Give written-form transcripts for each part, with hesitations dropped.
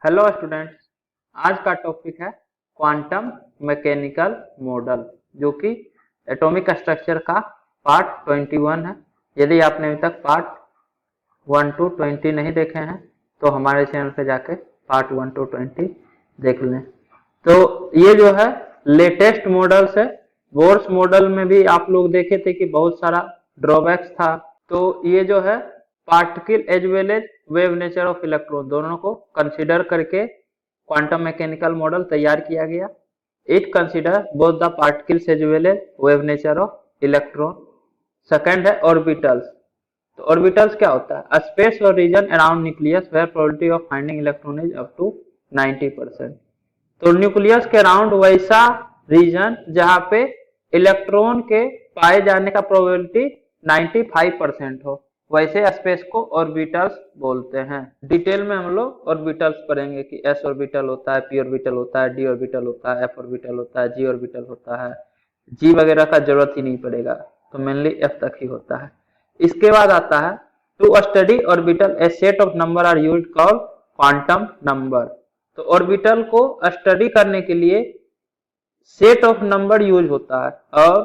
Hello students, आज का topic है क्वांटम मैकेनिकल मॉडल, जो कि एटॉमिक स्ट्रक्चर का पार्ट 21 है। यदि आपने अभी तक पार्ट 1 to 20 नहीं देखे हैं तो हमारे चैनल पे जाके पार्ट 1 to 20 देख लें। तो ये जो है लेटेस्ट मॉडल्स है। बोर्स मॉडल में भी आप लोग देखे थे कि बहुत सारा ड्रॉबैक्स था। तो ये जो है particle as well as wave nature of electron दोनों को कंसीडर करके क्वांटम मैकेनिकल मॉडल तैयार किया गया। It consider both the particles as well as wave nature of electron. Second है ऑर्बिटल्स। तो ऑर्बिटल्स क्या होता है? स्पेस और region around nucleus where probability of finding electron is up to 90%। तो न्यूक्लियस के अराउंड वैसा रीजन जहां पे इलेक्ट्रॉन के पाए जाने का प्रोबेबिलिटी 95% हो, वैसे स्पेस को ऑर्बिटल्स बोलते हैं। डिटेल में हम लोग ऑर्बिटल्स पढ़ेंगे कि एस ऑर्बिटल होता है, पी ऑर्बिटल होता है, डी ऑर्बिटल होता है, एफ ऑर्बिटल होता है, जी ऑर्बिटल होता है। जी वगैरह का जरूरत ही नहीं पड़ेगा, तो मेनली एफ तक ही होता है। इसके बाद आता है to study orbital a set of number are used called quantum number. तो ऑर्बिटल को स्टडी करने के लिए सेट ऑफ नंबर यूज होता है और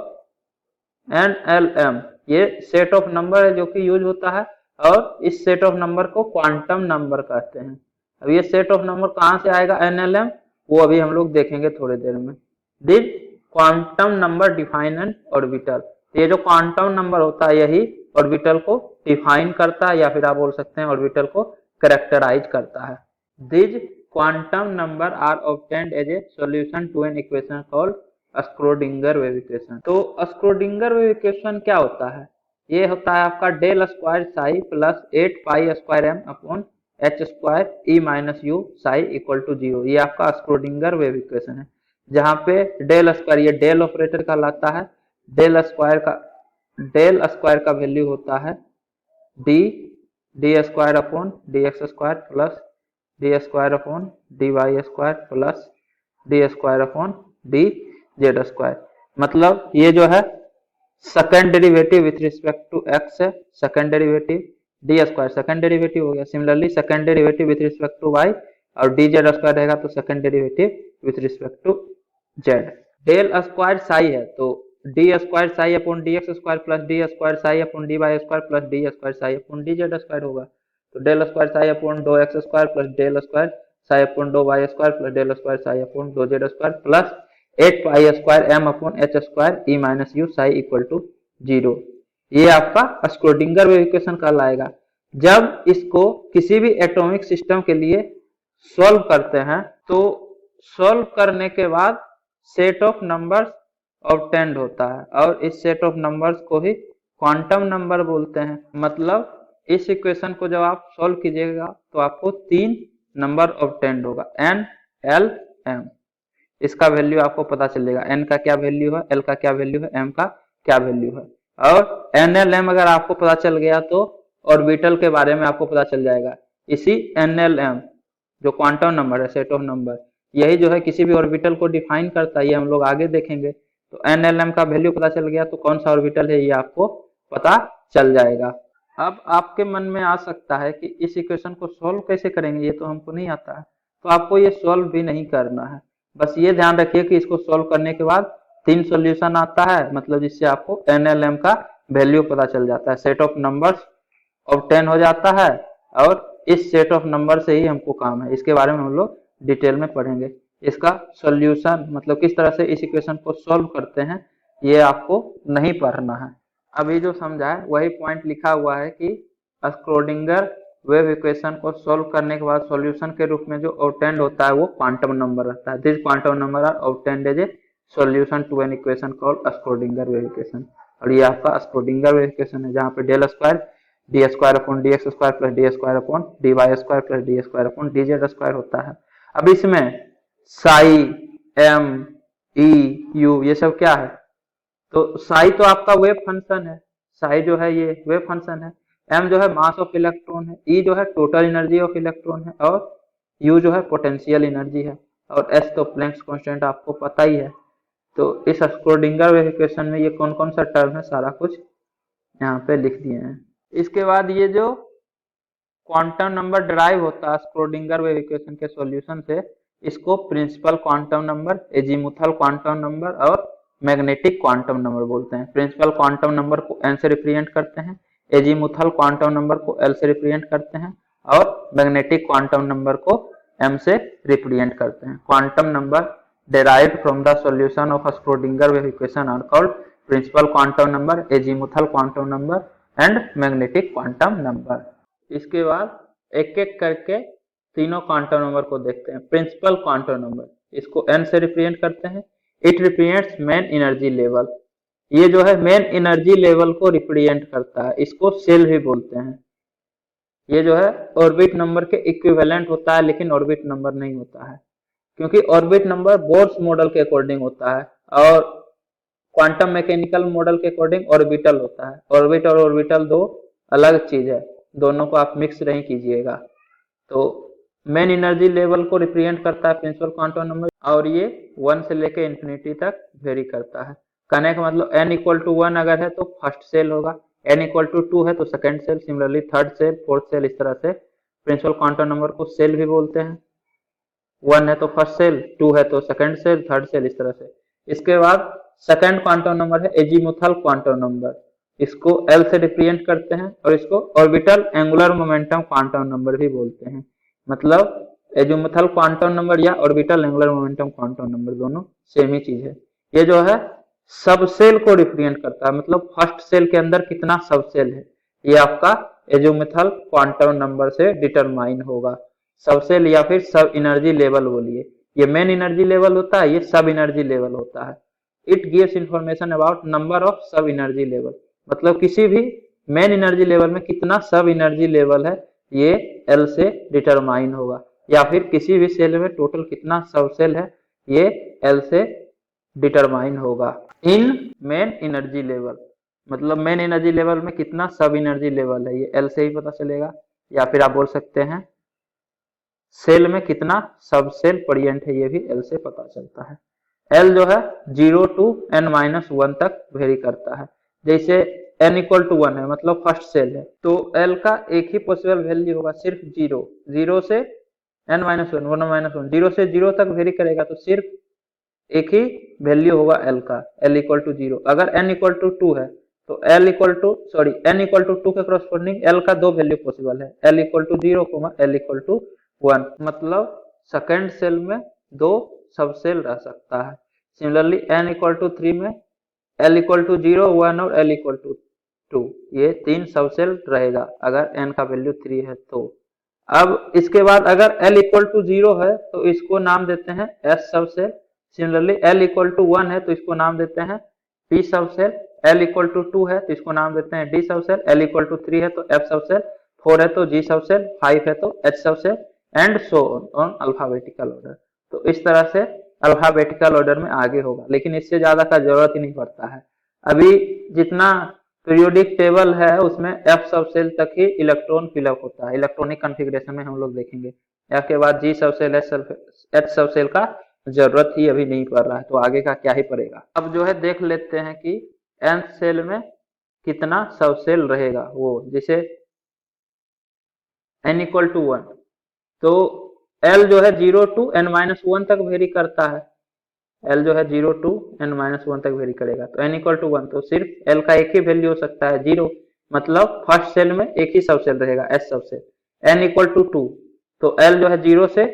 NLM ये सेट ऑफ नंबर है जो कि यूज होता है, और इस सेट ऑफ नंबर को क्वांटम नंबर कहते हैं। अब ये सेट ऑफ नंबर कहां से आएगा NLM, वो अभी हम लोग देखेंगे थोड़ी देर में। This quantum number define N orbital. ये जो क्वांटम नंबर होता है यही ऑर्बिटल को डिफाइन करता है, या फिर आप बोल सकते हैं ऑर्बिटल को कैरेक्टराइज करता है। This quantum number are obtained as a solution to an equation called Schrodinger wave equation. तो स्क्रोडिंगर वेव इक्वेशन क्या होता है? ये होता है आपका del square psi plus 8 pi square m upon h square E minus U psi equal to 0। ये आपका स्क्रोडिंगर वेव इक्वेशन है, जहां पे डेल स्क्वायर ये डेल ऑपरेटर कहलाता है। डेल स्क्वायर का वैल्यू होता है D square upon d x square plus d square upon d y square plus d square upon d z square. मतलब ये जो है second derivative with respect to x है, second derivative d square second derivative हो गया। Similarly second derivative with respect to y और d z square रहेगा तो second derivative with respect to z. Del square psi है तो d square psi upon d x square plus d square psi upon d y square plus d square psi upon d z square होगा। तो del square psi upon दो x square plus del square psi upon दो y square plus del square psi upon दो z square plus 8 pi square m upon h square E minus U psi equal to 0। ये आपका Schrodinger wave equation कहलाएगा। जब इसको किसी भी atomic system के लिए सॉल्व करते हैं तो सॉल्व करने के बाद सेट ऑफ नंबर्स ऑब्टेन्ड होता है, और इस सेट ऑफ नंबर्स को ही क्वांटम नंबर बोलते हैं। मतलब इस इक्वेशन को जब आप सॉल्व कीजिएगा तो आपको 3 नंबर ऑब्टेन्ड होगा, N, L, M। इसका वैल्यू आपको पता चलेगा, N का क्या वैल्यू है, L का क्या वैल्यू है, M का क्या वैल्यू है। और NLM अगर आपको पता चल गया तो ऑर्बिटल के बारे में आपको पता चल जाएगा। इसी NLM जो क्वांटम नंबर है, सेट ऑफ नंबर, यही जो है किसी भी ऑर्बिटल को डिफाइन करता है, ये हम लोग आगे देखेंगे। तो NLM का वैल्यू पता चल गया तो कौन सा ऑर्बिटल है ये आपको पता चल जाएगा। अब आपके मन में आ सकता है कि इस इक्वेशन को सॉल्व कैसे करेंगे, ये तो हमको नहीं आता है। तो आपको ये सॉल्व भी नहीं करना है, बस ये ध्यान रखिए कि इसको सॉल्व करने के बाद 3 सॉल्यूशन आता है, मतलब जिससे आपको NLM का वैल्यू पता चल जाता है, सेट ऑफ नंबर्स ऑब्टेन हो जाता है, और इस सेट ऑफ नंबर से ही हमको काम है। इसके बारे में हम लोग डिटेल में पढ़ेंगे। इसका सॉल्यूशन मतलब किस तरह से इस इक्वेशन को सॉल्व करते हैं ये आपको नहीं पढ़ना है। अभी जो समझा है वही पॉइंट लिखा हुआ है कि स्क्रोडिंगर वेव इक्वेशन को सॉल्व करने के बाद सॉल्यूशन के रूप में जो ऑब्टेन्ड होता है वो क्वांटम नंबर रहता है। This quantum number are obtained as a solution to an equation called Schrodinger wave equation. और ये आपका स्क्रोडिंगर वेव इक्वेशन है, जहाँ पे del square d square upon d x square plus d square upon d y square plus d square upon d z square होता है। अब इसमें साई, एम, ई, यू ये सब क्या है? तो साई तो आपका वेव फंक्शन है, साई जो है ये वेव फंक्शन है। एम जो है मास ऑफ इलेक्ट्रॉन है, ई जो है टोटल एनर्जी ऑफ इलेक्ट्रॉन है, और यू जो है पोटेंशियल एनर्जी है, और एस तो प्लैंक्स कांस्टेंट आपको पता ही है। तो इस स्क्रोडिंगर वेव इक्वेशन में ये कौन कौन सा टर्म है सारा कुछ यहाँ पे लिख दिए हैं। इसके बाद ये जो क्वांटम नंबर डिराइव होता है स्क्रोडिंगर वेव इक्वेशन के सॉल्यूशन से। इसको principal quantum number, azimuthal quantum number और मैग्नेटिक क्वांटम नंबर बोलते हैं। प्रिंसिपल क्वांटम नंबर को n से रिप्रेजेंट करते हैं, एजीमुथल क्वांटम नंबर को l से रिप्रेजेंट करते हैं और मैग्नेटिक क्वांटम नंबर को m से रिप्रेजेंट करते हैं। Quantum number derived from the solution of a Schrodinger wave equation are called principal quantum number, azimuthal quantum number and magnetic quantum number। इसके बाद एक एक करके तीनों क्वांटम नंबर को देखते हैं। प्रिंसिपल क्वांटम नंबर, इसको n से रिप्रेजेंट करते हैं। It represents main energy level, ये जो है मेन एनर्जी लेवल को रिप्रेजेंट करता है, इसको सेल भी बोलते हैं। ये जो है ऑर्बिट नंबर के इक्विवेलेंट होता है, लेकिन ऑर्बिट नंबर नहीं होता है, क्योंकि ऑर्बिट नंबर बोर्स मॉडल के अकॉर्डिंग होता है और क्वांटम मैकेनिकल मॉडल के अकॉर्डिंग ऑर्बिटल होता है। ऑर्बिट और ऑर्बिटल दो अलग चीज है, दोनों को आप मिक्स नहीं कीजिएगा। तो मेन एनर्जी लेवल को रिप्रेजेंट करता है प्रिंसिपल क्वांटम नंबर, और ये 1 से लेकर इंफिनिटी तक वेरी करता है। कहने का मतलब n इक्वल टू 1 अगर है तो फर्स्ट सेल होगा, n इक्वल टू 2 है तो second shell, similarly third shell, fourth shell, इस तरह से प्रिंसिपल क्वांटम नंबर को सेल भी बोलते हैं। 1 है तो फर्स्ट सेल, 2 है तो सेकंड सेल, थर्ड सेल, इस तरह से। इसके बाद सेकंड क्वांटम नंबर है एजीमुथल क्वांटम नंबर, इसको L से रिप्रेजेंट करते हैं और इसको orbital angular momentum quantum number भी बोलते हैं। मतलब एजीमुथल क्वांटम नंबर या orbital angular momentum quantum number दोनों सेम ही चीज है। ये जो है सबसेल को रिप्रेजेंट करता है, मतलब फर्स्ट सेल के अंदर कितना सबसेल है, ये आपका एजीमुथल क्वांटम नंबर से डिटरमाइन होगा। सबसेल या फिर सब एनर्जी लेवल बोलिए, ये मेन एनर्जी लेवल होता है, ये सब एनर्जी लेवल होता है। It gives information about number of सब एनर्जी लेवल, मतलब किसी भी मेन एनर्जी लेवल में कितना सब एनर्जी लेवल है ये L से डिटरमाइन होगा, या फिर किसी भी सेल में टोटल कितना सब सेल है ये L से डिटरमाइन होगा। इन मेन एनर्जी लेवल, मतलब मेन एनर्जी लेवल में कितना सब एनर्जी लेवल है ये L से ही पता चलेगा, या फिर आप बोल सकते हैं सेल में कितना सब सेल प्रेजेंट है ये भी L से पता चलता है। L जो है 0 टू n-1 तक वेरी करता है। जैसे n इक्वल टू 1 है मतलब फर्स्ट सेल है, तो L का एक ही पॉसिबल वैल्यू होगा, सिर्फ 0। 0 से n-1, 1-1, 0 से 0 तक वेरी करेगा तो सिर्फ एक ही वैल्यू होगा L का, L इक्वल टू 0। अगर n इक्वल टू 2 है तो n इक्वल टू 2 के करस्पॉन्डिंग L का दो वैल्यू पॉसिबल है, L equal to 0, L equal to 1, मतलब सेकेंड सेल में दो सब सेल रह सकता है। सिमिलरली n इक्वल टू 3 में L इक्वल टू 0, 1 और L इक्वल टू 2, ये तीन सब सेल रहेगा अगर n का वैल्यू 3 है तो। अब इसके बाद अगर L इक्वल टू 0 है तो इसको नाम देते हैं S sub shell. Similarly L equal to 1 है तो इसको नाम देते हैं P sub cell. L equal to 2 है तो इसको नाम देते हैं D sub cell. L equal to 3 है तो F सब सेल, 4 है तो G सब सेल, 5 है तो H sub shell, and so on alphabetical order. तो इस तरह से अल्फाबेटिकल ऑर्डर में आगे होगा, लेकिन इससे ज्यादा का जरूरत ही नहीं पड़ता है। अभी जितना पीरियोडिक टेबल है उसमें F सब सेल तक ही इलेक्ट्रॉन फिलअप होता है, इलेक्ट्रॉनिक कॉन्फ़िगरेशन में हम लोग देखेंगे। F के बाद G सब सेल, H सब सेल का जरूरत ही अभी नहीं पड़ रहा है, तो आगे का क्या ही पड़ेगा। अब जो है देख लेते हैं कि nth सेल में कितना सब सेल रहेगा। वो जैसे n इक्वल टू 1 तो L जो है 0 टू n-1 तक वेरी करता है। L जो है 0 टू n-1 तक वेरी करेगा, तो n इक्वल टू 1 तो सिर्फ L का एक ही वैल्यू हो सकता है 0, मतलब फर्स्ट सेल में एक ही सब सेल रहेगा S sub shell. n equal to 2 तो L जो है 0 से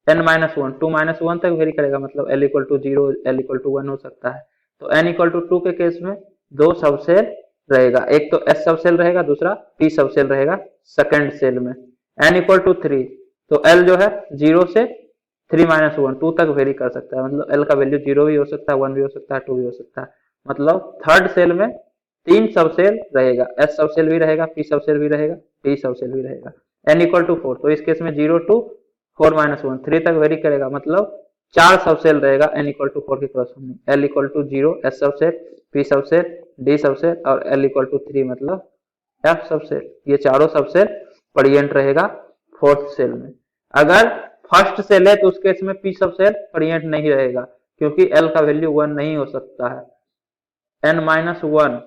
n-1, 2-1 तक वेरी करेगा, मतलब L equal to 0, L equal to 1 हो सकता है। तो n इक्वल टू 2 के केस में दो सब सेल रहेगा, एक तो S सब सेल रहेगा, दूसरा P सब सेल रहेगा सेकेंड सेल में। n इक्वल टू 3 तो L जो है 0 से 3-1, 2 तक वेरी कर सकता है, मतलब L का वैल्यू 0 भी हो सकता है, 1 भी हो सकता है, 2 भी हो सकता है। मतलब थर्ड सेल में तीन सब सेल रहेगा, S सब सेल भी रहेगा, P सब सेल भी रहेगा, D सब सेल भी रहेगा। n इक्वल टू 4 तो इस केस में 0 टू 4-1, 3 तक वेरी करेगा, मतलब चार सब सेल रहेगा n इक्वल टू 4 के corresponding. L equal to 0 S sub shell, P sub shell, D sub shell और L इक्वल टू 3 मतलब F सब सेल। ये चारों सब सेल प्रेजेंट रहेगा फोर्थ सेल में। अगर फर्स्ट सेल है तो उस केस में P सब सेल प्रेजेंट नहीं रहेगा, क्योंकि L का वैल्यू 1 नहीं हो सकता है। n-1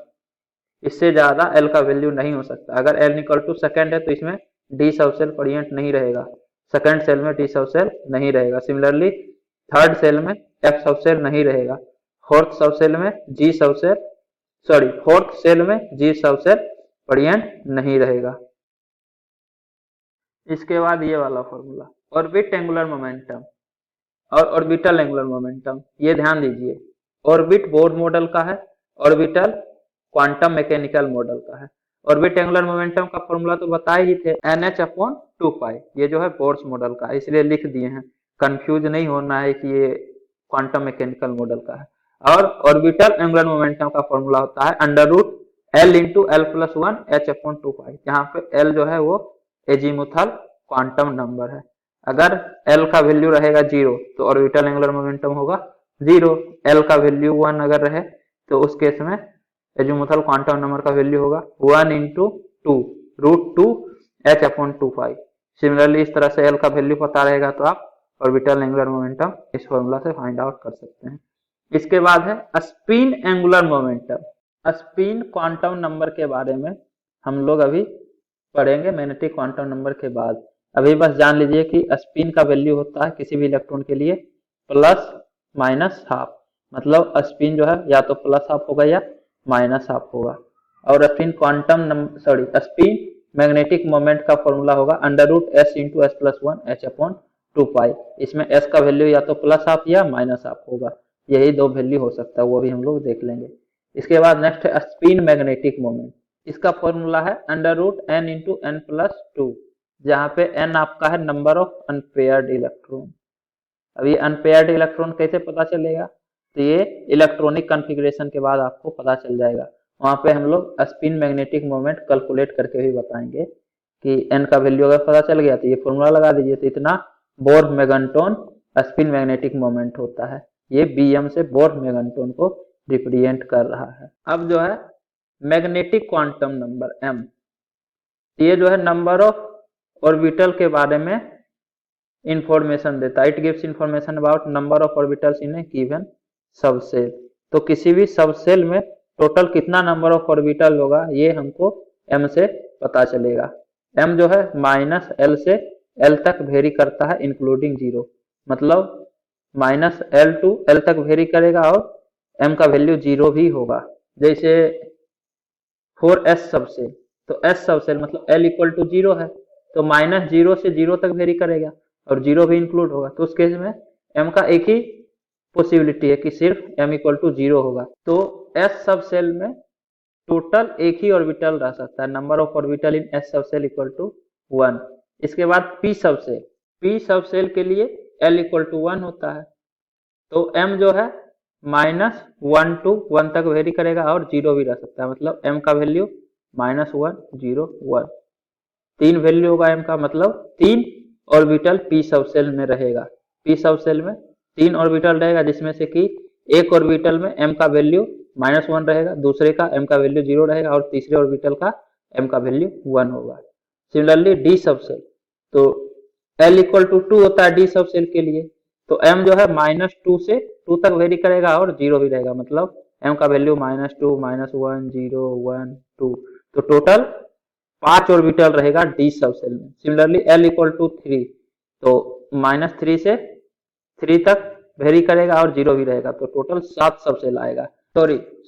इससे ज्यादा L का वैल्यू नहीं हो सकता। अगर L इक्वल टू सेकेंड है तो इसमें डी सब सेल प्रेजेंट नहीं रहेगा, सेकंड सेल में डी सब सेल नहीं रहेगा। सिमिलरली थर्ड सेल में एफ सब सेल नहीं रहेगा, फोर्थ सब सेल में जी सब सेल फोर्थ सेल में जी सब सेल प्रेजेंट नहीं रहेगा। इसके बाद ये वाला फॉर्मूला, ऑर्बिट एंगुलर मोमेंटम और ऑर्बिटल एंगुलर मोमेंटम, ये ध्यान दीजिए। ऑर्बिट बोर मॉडल का है, ऑर्बिटल क्वांटम मैकेनिकल मॉडल का है। ऑर्बिट एंगुलर मोमेंटम का फॉर्मूला तो बताए ही थे, NH/2π। ये जो है बोर्स मॉडल का, इसलिए लिख दिए हैं, कंफ्यूज नहीं होना है कि ये क्वांटम मैकेनिकल मॉडल का है। और ऑर्बिटल एंगुलर मोमेंटम का फॉर्मूला होता है √L × L+1 H/2π, जहाँ पे L जो है वो एजीमुथल क्वांटम नंबर है। अगर L का वैल्यू रहेगा 0 तो ऑर्बिटल एंगुलर मोमेंटम होगा 0, L का वैल्यू 1 अगर रहे तो उस केस में एजीमुथल क्वांटम नंबर का वैल्यू होगा 1 × 2 √2 H/2π। सिमिलरली इस तरह से L का वैल्यू पता रहेगा तो आप ऑर्बिटल एंगुलर मोमेंटम इस फॉर्मूला से फाइंड आउट कर सकते हैं। इसके बाद है spin angular momentum. Spin quantum number के बारे में हम लोग अभी पढ़ेंगे मैग्नेटिक क्वांटम नंबर के बाद। अभी बस जान लीजिए कि स्पिन का वैल्यू होता है किसी भी इलेक्ट्रॉन के लिए +-½ मतलब स्पिन जो है या तो +½ होगा या -½ होगा। और स्पिन मैग्नेटिक मोमेंट का फॉर्मूला होगा √S × S+1 H/2π। इसमें S का वैल्यू या तो +½ या -½ होगा, यही दो वैल्यू हो सकता है, वो भी हम लोग देख लेंगे। इसके बाद नेक्स्ट है स्पिन मैग्नेटिक मोमेंट। इसका फॉर्मूला है √n × n+2, जहाँ पे n आपका है नंबर ऑफ अनपेयर्ड इलेक्ट्रॉन। अब ये अनपेयर्ड इलेक्ट्रॉन कैसे पता चलेगा, तो ये इलेक्ट्रॉनिक कॉन्फ़िगरेशन के बाद आपको पता चल जाएगा। वहाँ पे हम लोग स्पिन मैग्नेटिक मोमेंट कैलकुलेट करके भी बताएंगे कि n का वैल्यू अगर पता चल गया तो ये फॉर्मूला लगा दीजिए, तो इतना बोर मेगाटोन स्पिन मैग्नेटिक मोमेंट होता है। ये Bm से बोर मेगाटोन को रिप्रेजेंट कर रहा है। अब जो है मैग्नेटिक क्वांटम नंबर m, ये जो है नंबर ऑफ ऑर्बिटल के बारे में इंफॉर्मेशन देता है। It gives information about number of orbitals in A given subshell. तो किसी भी सबसेल में टोटल कितना नंबर ऑफ ऑर्बिटल होगा ये हमको m से पता चलेगा। m जो है -L से L तक वेरी करता है इंक्लूडिंग 0, मतलब -L to L तक वेरी करेगा और m का वैल्यू 0 भी होगा। जैसे फॉर S सबसेल, तो S सबसेल मतलब L = 0 है, तो -0 से 0 तक वेरी करेगा और 0 भी इंक्लूड होगा, तो उस केस में m का एक ही पॉसिबिलिटी है कि सिर्फ m = 0 होगा। तो S सब सेल में टोटल एक ही ऑर्बिटल रह सकता है, number of orbital in S sub cell = 1। इसके बाद P सब सेल के लिए L = 1 होता है, तो m जो है -1 to 1 तक वेरी करेगा और 0 भी रह सकता है, मतलब m का वैल्यू -1 0 1 3 वैल्यू होगा m का, मतलब 3 ऑर्बिटल P सब सेल में रहेगा। P सब सेल में 3 ऑर्बिटल रहेगा, जिसमें से कि एक ऑर्बिटल में m का वैल्यू -1 रहेगा, दूसरे का m का वैल्यू 0 रहेगा और तीसरे ऑर्बिटल का m का वैल्यू 1 होगा। सिमिलरली D सब सेल, तो L = 2 होता है D सब सेल के लिए, तो m जो है -2 से 2 तक वेरी करेगा और 0 भी रहेगा, मतलब m का वैल्यू -2 -1 0 1 2, तो टोटल 5 ऑर्बिटल रहेगा D सब सेल में। सिमिलरली L = 3, तो -3 से 3 तक वेरी करेगा और 0 भी रहेगा, तो टोटल 7 सब सेल आएगा,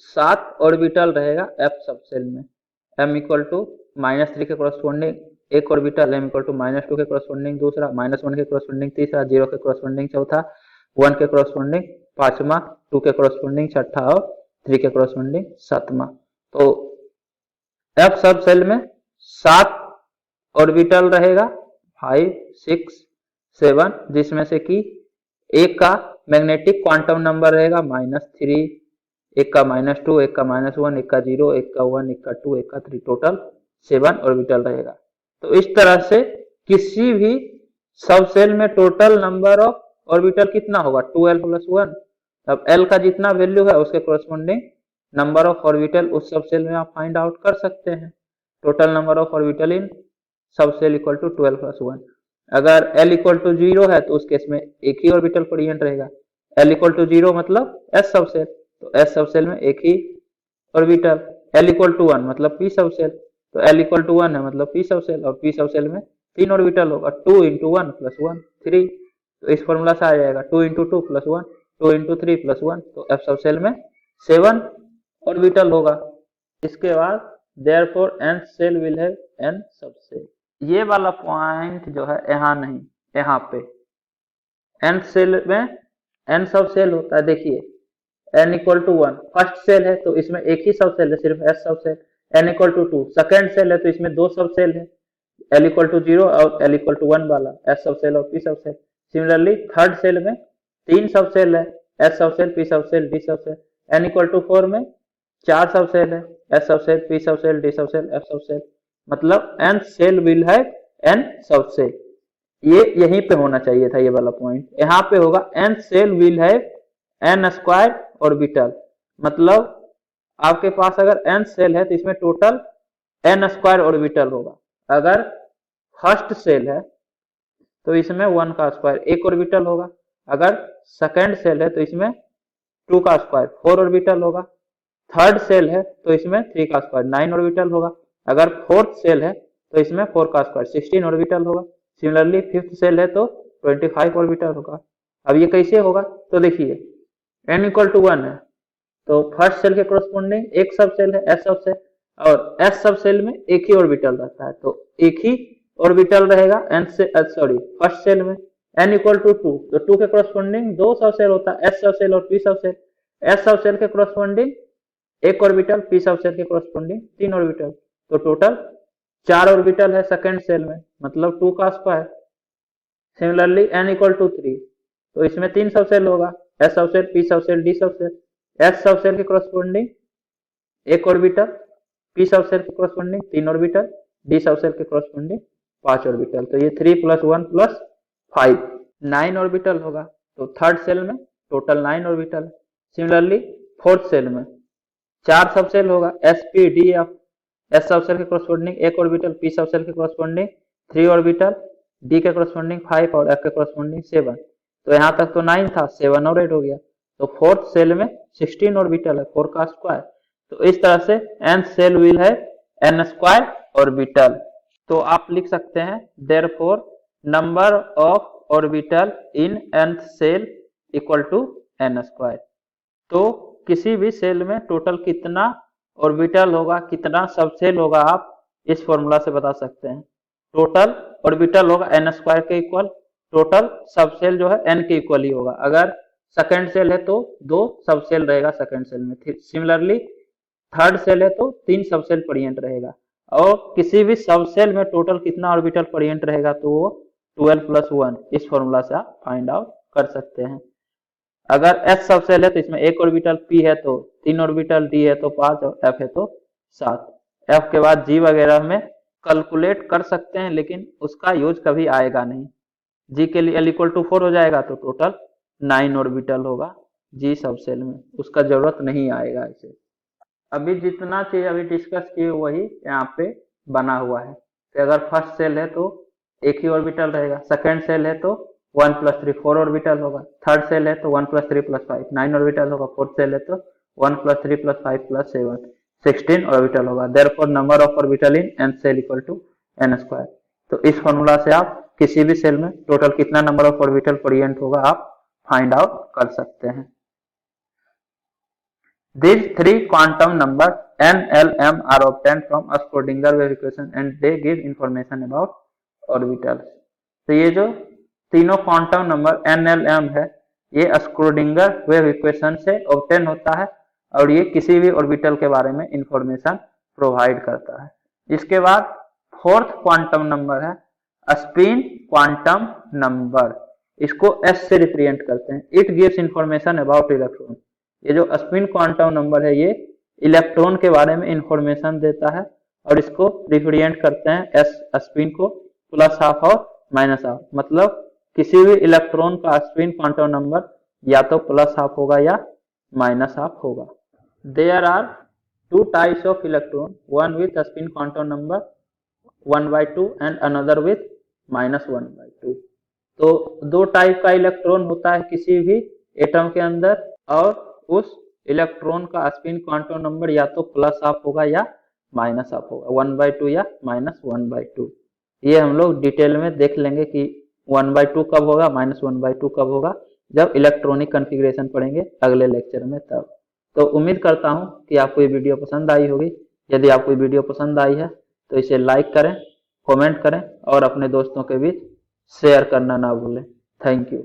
7 ऑर्बिटल रहेगा F सब सेल में। m = -3 के कॉरस्पॉन्डिंग एक ऑर्बिटल, m = -2 के कॉरस्पॉन्डिंग दूसरा, -1 के कॉरस्पॉन्डिंग तीसरा, 0 के कॉरस्पॉन्डिंग चौथा, 1 के कॉरस्पॉन्डिंग पांचवा, 2 के कॉरस्पॉन्डिंग छठा और 3 के कॉरस्पॉन्डिंग सातवां। तो F सब सेल में 7 ऑर्बिटल रहेगा 5 6 7, जिसमें से कि एक का मैग्नेटिक क्वांटम नंबर रहेगा -3, एक का -2, एक का -1, एक का 0, एक का 1, एक का 2, एक का 3, टोटल 7 ऑर्बिटल रहेगा। तो इस तरह से किसी भी सब सेल में टोटल नंबर ऑफ ऑर्बिटल कितना होगा 2L + 1। अब L का जितना वैल्यू है उसके कॉरस्पॉन्डिंग नंबर ऑफ ऑर्बिटल उस सब सेल में आप फाइंड आउट कर सकते हैं। टोटल नंबर ऑफ ऑर्बिटल इन सब सेल = 12 + 1। अगर L = 0 है तो उस केस में एक ही ऑर्बिटल प्रेजेंट रहेगा। L = 0 मतलब S सब सेल, तो S सब सेल में एक ही ऑर्बिटल। L = 1 मतलब P सब सेल, तो L = 1 है मतलब P सब सेल, और P सब सेल में 3 ऑर्बिटल होगा, 2 इंटू 1 प्लस 1 3, तो इस फॉर्मूला से आ जाएगा 2 इंटू 2 प्लस 1, 2 इंटू 3 प्लस 1, तो एफ सब सेल में 7 ऑर्बिटल होगा। इसके बाद therefore n shell will have n sub shell. ये वाला पॉइंट जो है यहाँ नहीं, यहाँ पे n सेल में n सब सेल होता है। देखिए n equal to 1 first shell है तो इसमें एक ही सब सेल है, सिर्फ s sub shell. n equal to 2 second shell है तो इसमें दो सब सेल है, l इक्वल टू 0 और l इक्वल टू 1 वाला s सब सेल और p sub shell. Similarly third shell में 3 सब सेल है, s sub shell, p sub shell, d sub shell. n equal to 4 में 4 सब सेल है, s sub shell, p sub shell, d sub cell, f sub cell. मतलब n shell will have n sub shell. ये यहीं पे होना चाहिए था ये वाला पॉइंट, यहाँ पे होगा n shell will have n square orbital. मतलब आपके पास अगर n सेल है तो इसमें टोटल n स्क्वायर ऑर्बिटल होगा। अगर फर्स्ट सेल है तो इसमें 1 का स्क्वायर 1 ऑर्बिटल होगा, अगर सेकेंड सेल है तो इसमें 2 का स्क्वायर 4 ऑर्बिटल होगा, थर्ड सेल है तो इसमें 3 का स्क्वायर 9 ऑर्बिटल होगा, अगर फोर्थ सेल है तो इसमें 4 का स्क्वायर 16 ऑर्बिटल होगा। सिमिलरली फिफ्थ सेल है तो 25 ऑर्बिटल होगा। अब ये कैसे होगा, तो देखिए n इक्वल टू 1 है तो फर्स्ट सेल के कोरस्पोंडिंग एक सब सेल है s सब सेल, और s सब सेल में एक ही ऑर्बिटल रहता है तो एक ही ऑर्बिटल रहेगा n से फर्स्ट सेल में। n इक्वल टू 2 तो 2 के कोरस्पोंडिंग दो सब सेल होता है, s सब सेल और p sub shell. s sub shell के कोरस्पोंडिंग एक ऑर्बिटल, p सब सेल के कोरस्पोंडिंग 3 ऑर्बिटल, तो टोटल 4 ऑर्बिटल है सेकेंड सेल में, मतलब 2 का square. Similarly n equal to 3 तो इसमें 3 सब सेल होगा, s sub shell, p sub shell, d sub shell. s sub shell के कोरस्पोंडिंग एक ऑर्बिटल, p सब सेल के corresponding 3 orbital, d sub shell के कोरस्पोंडिंग 5 ऑर्बिटल। तो ये 3 plus 1 plus 5 9 orbital होगा। तो थर्ड सेल में total 9 orbital. Similarly fourth shell में 4 सब सेल होगा, s p d f। s sub shell के कोरस्पोंडिंग एक ऑर्बिटल, p सब सेल के कोरस्पोंडिंग 3 ऑर्बिटल, d के कोरस्पोंडिंग 5 और f के कोरस्पोंडिंग 7। तो यहाँ तक तो 9 था, 7 और 8 हो गया। तो फोर्थ सेल में 16 ऑर्बिटल है, 4 का स्क्वायर। तो इस तरह से n shell will have n square orbital. तो आप लिख सकते हैं therefore number of orbital in nth shell equal to n square. तो किसी भी सेल में टोटल कितना ऑर्बिटल होगा, कितना सब सेल होगा, आप इस फॉर्मूला से बता सकते हैं। टोटल ऑर्बिटल होगा n स्क्वायर के इक्वल, टोटल सब सेल जो है n के इक्वल ही होगा। अगर सेकेंड सेल है तो 2 सब सेल रहेगा सेकेंड सेल में। सिमिलरली थर्ड सेल है तो 3 सब सेल प्रेजेंट रहेगा, और किसी भी सब सेल में टोटल कितना ऑर्बिटल प्रेजेंट रहेगा तो वो 12 प्लस 1 इस फॉर्मूला से आप फाइंड आउट कर सकते हैं। अगर s सब सेल है तो इसमें एक ऑर्बिटल, p है तो 3 ऑर्बिटल, d है तो 5 और f है तो 7। f के बाद g वगैरह में कैलकुलेट कर सकते हैं, लेकिन उसका यूज कभी आएगा नहीं। g के लिए l इक्वल टू 4 हो जाएगा तो टोटल 9 ऑर्बिटल होगा g सब सेल में, उसका जरूरत नहीं आएगा इसे। अभी जितना चीज अभी डिस्कस किए वही यहाँ पे बना हुआ है। तो अगर फर्स्ट सेल है तो एक ही ऑर्बिटल रहेगा, सेकेंड सेल है तो 1 प्लस 3 4 ऑर्बिटल होगा, थर्ड सेल है तो 1 प्लस 3 प्लस 5 9 ऑर्बिटल होगा, फोर्थ सेल है तो 1 प्लस 3 प्लस 5 प्लस 7 16 ऑर्बिटल होगा। Therefore number of orbital in n shell equal to n square. तो इस फॉर्मूला से आप किसी भी सेल में टोटल कितना नंबर ऑफ ऑर्बिटल प्रेजेंट होगा आप फाइंड आउट कर सकते हैं। These three quantum numbers n, l, m are obtained from a Schrodinger wave equation and they give information about orbitals। तो ये जो तीनों quantum number n, l, m है ये स्क्रोडिंगर वेव इक्वेशन से ऑब्टेन होता है और ये किसी भी ऑर्बिटल के बारे में इंफॉर्मेशन प्रोवाइड करता है। इसके बाद फोर्थ क्वांटम नंबर है स्पिन क्वांटम नंबर, इसको s से रिप्रेजेंट करते हैं। It gives information about electron. ये जो स्पिन क्वांटम नंबर है ये इलेक्ट्रॉन के बारे में इंफॉर्मेशन देता है और इसको रिप्रेजेंट करते हैं s स्पिन को प्लस हाफ और माइनस हाफ। मतलब किसी भी इलेक्ट्रॉन का स्पिन क्वांटम नंबर या तो प्लस हाफ होगा या माइनस हाफ होगा। There are 2 types of electron, one with spin quantum number 1/2 and another with -1/2। तो 2 टाइप का इलेक्ट्रॉन होता है किसी भी एटम के अंदर, और उस इलेक्ट्रॉन का स्पिन क्वांटम नंबर या तो प्लस हाफ होगा या माइनस हाफ होगा, 1/2 या -1/2। ये हम लोग डिटेल में देख लेंगे कि 1/2 कब होगा, -1/2 कब होगा, जब इलेक्ट्रॉनिक कॉन्फ़िगरेशन पढ़ेंगे अगले लेक्चर में तब। तो उम्मीद करता हूँ कि आपको ये वीडियो पसंद आई होगी। यदि आपको ये वीडियो पसंद आई है तो इसे लाइक करें, कमेंट करें और अपने दोस्तों के बीच शेयर करना ना भूलें। Thank you.